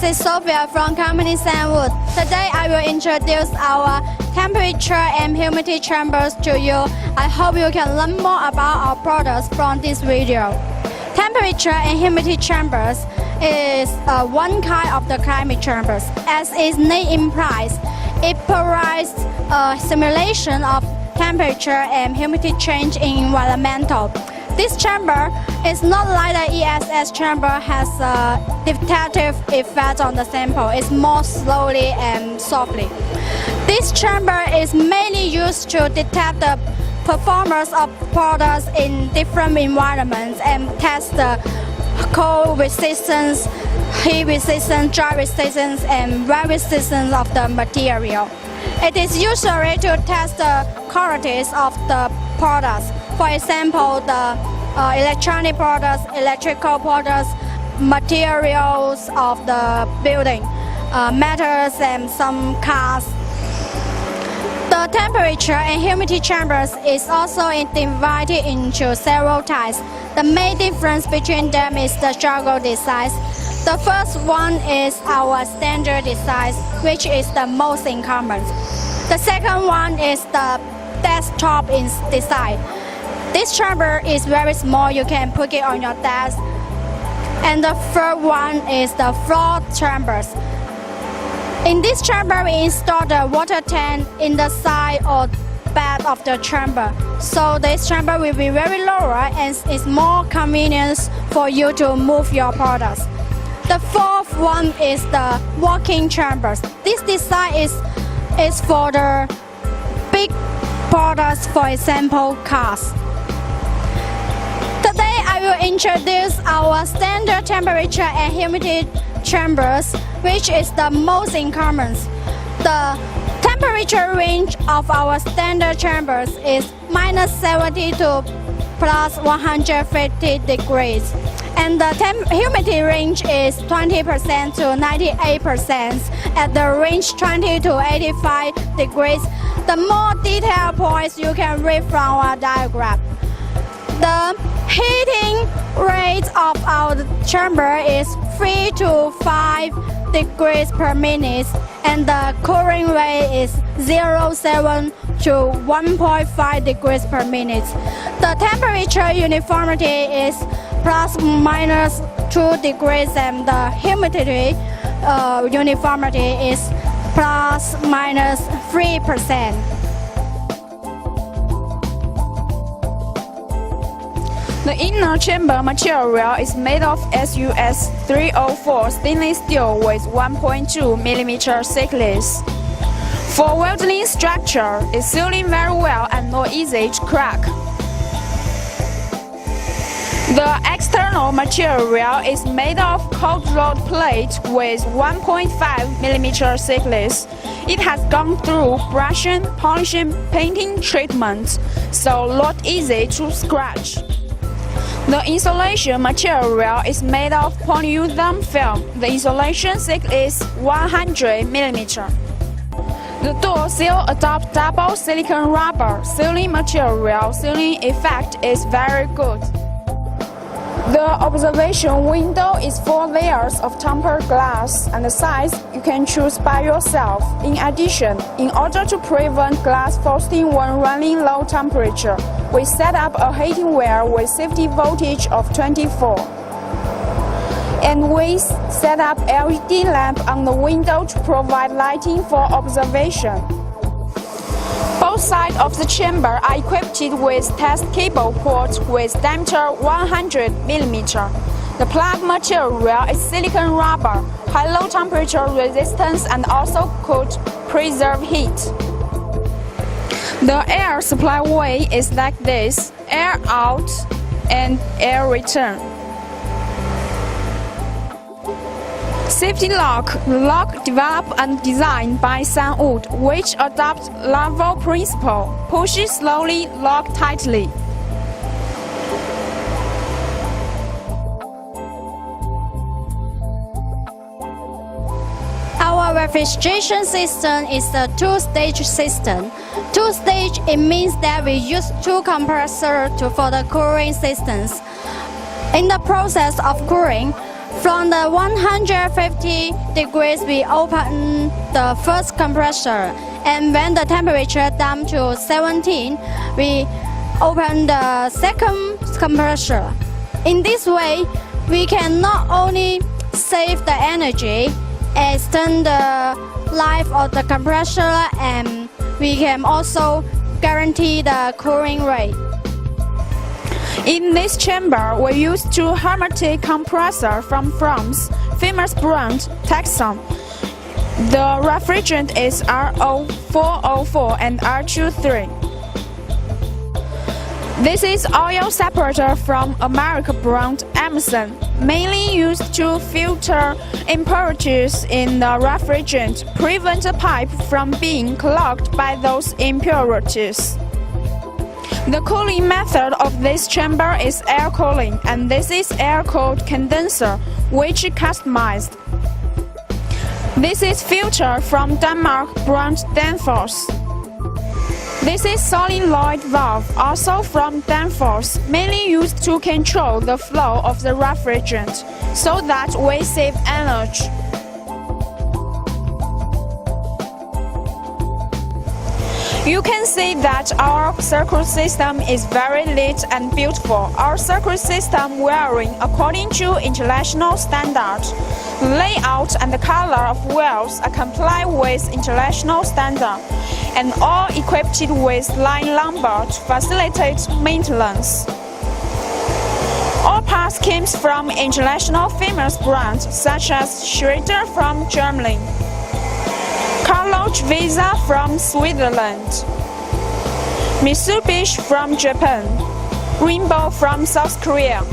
is Sophia from company SANWOOD. Today I will introduce our temperature and humidity chambers to you. I hope you can learn more about our products from this video. Temperature and humidity chambers is one kind of the climate chambers. As its name implies, it provides a simulation of temperature and humidity change in environmental. This chamber is not like the ESS chamber has a detective effect on the sample. It's more slowly and softly. This chamber is mainly used to detect the performance of products in different environments and test the cold resistance, heat resistance, dry resistance, and wet resistance of the material. It is usually to test the qualities of the products. For example, the electronic products, electrical products, materials of the building, metals, and some cars. The temperature and humidity chambers is also divided into several types. The main difference between them is the struggle design. The first one is our standard design, which is the most common. The second one is the desktop design. This chamber is very small, you can put it on your desk. And the third one is the floor chambers. In this chamber, we install the water tank in the side or back of the chamber. So this chamber will be very lower and it's more convenient for you to move your products. The fourth one is the walk-in chambers. This design is for the big products, for example, cars. Today I will introduce our standard temperature and humidity chambers, which is the most common. The temperature range of our standard chambers is -70 to +150 degrees. And the humidity range is 20% to 98% at the range 20 to 85 degrees. The more detailed points you can read from our diagram. The heating rate of our chamber is 3 to 5 degrees per minute and the cooling rate is 0.7 to 1.5 degrees per minute. The temperature uniformity is ±2 degrees and the humidity uniformity is ±3%. The inner chamber material is made of SUS 304 stainless steel with 1.2 mm thickness. For welding structure, it's sealing very well and not easy to crack. The external material is made of cold rolled plate with 1.5 mm thickness. It has gone through brushing, polishing, painting treatments, so not easy to scratch. The insulation material is made of polyurethane film. The insulation thickness is 100 mm. The door seal adopts double silicone rubber sealing material. Sealing effect is very good. The observation window is 4 layers of tempered glass, and the size you can choose by yourself. In addition, in order to prevent glass frosting when running low temperature, we set up a heating wire with safety voltage of 24. And we set up LED lamp on the window to provide lighting for observation. Both sides of the chamber are equipped with test cable ports with diameter 100 mm. The plug material is silicone rubber, high low temperature resistance and also could preserve heat. The air supply way is like this: air out and air return. Safety lock. The lock developed and designed by SANWOOD, which adopts level principle. Push it slowly, lock tightly. Our refrigeration system is a two-stage system. Two-stage, it means that we use 2 compressors for the cooling systems. In the process of cooling, From the 150 degrees, we open the first compressor, and when the temperature down to 17, we open the second compressor. In this way, we can not only save the energy, extend the life of the compressor, and we can also guarantee the cooling rate. In this chamber, we use two hermetic compressors from France, famous brand Texan. The refrigerant is RO404 and R23. This is oil separator from American brand Emerson, mainly used to filter impurities in the refrigerant, prevent the pipe from being clogged by those impurities. The cooling method of this chamber is air cooling, and this is air-cooled condenser, which is customized. This is filter from Denmark brand Danfoss. This is solenoid valve, also from Danfoss, mainly used to control the flow of the refrigerant, so that we save energy. You can see that our circuit system is very neat and beautiful. Our circuit system wiring according to international standards. The layout and the color of wires are comply with international standard, and all equipped with line number to facilitate maintenance. All parts came from international famous brands such as Schrader from Germany, Carloch Visa from Switzerland, Mitsubishi from Japan, Rainbow from South Korea.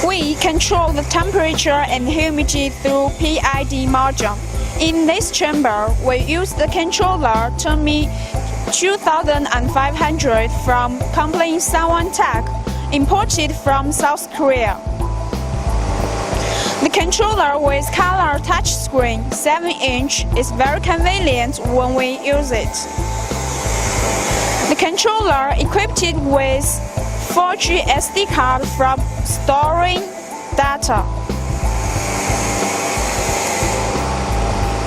We control the temperature and humidity through PID module. In this chamber, we use the controller TOMI 2500 from company SANWOOD, imported from South Korea. The controller with color touchscreen 7-inch is very convenient when we use it. The controller equipped with 4G SD card for storing data.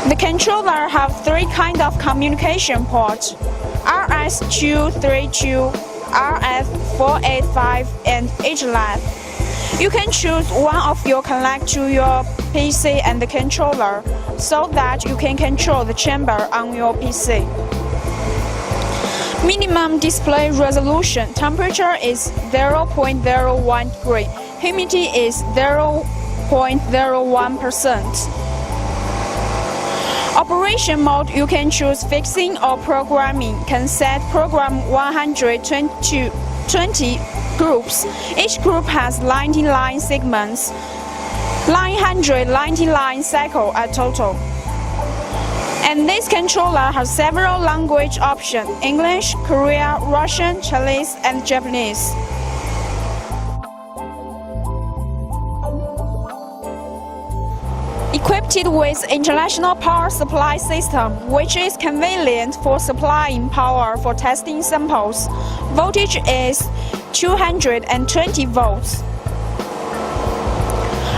The controller have three kinds of communication ports: RS232, RF485, and Ethernet. You can choose one of your connect to your PC and the controller, so that you can control the chamber on your PC. Minimum display resolution. Temperature is 0.01 degree. Humidity is 0.01%. Operation mode, you can choose fixing or programming. Can set program 120 groups. Each group has 90 line segments, 990 line cycle at total. And this controller has several language options: English, Korean, Russian, Chinese, and Japanese. Equipped with international power supply system, which is convenient for supplying power for testing samples. Voltage is 220 volts.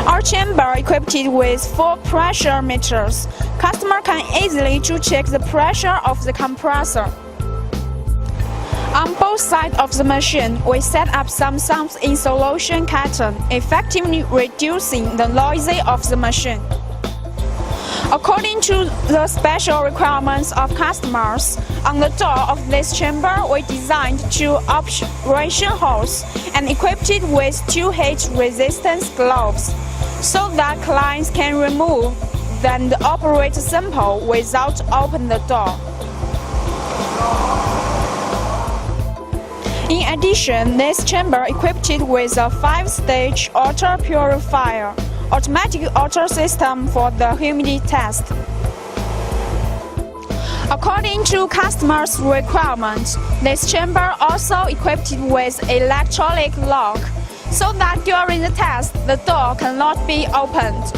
Our chamber equipped with 4 pressure meters. Customer can easily to check the pressure of the compressor. On both sides of the machine, we set up some sound insulation curtain, effectively reducing the noise of the machine. According to the special requirements of customers, on the door of this chamber we designed 2 operation holes and equipped it with 2 heat resistance gloves, so that clients can remove and operate the sample without opening the door. In addition, this chamber equipped with a 5-stage auto purifier, automatic auto system for the humidity test. According to customers' requirements, this chamber also equipped with electronic lock, so that during the test the door cannot be opened.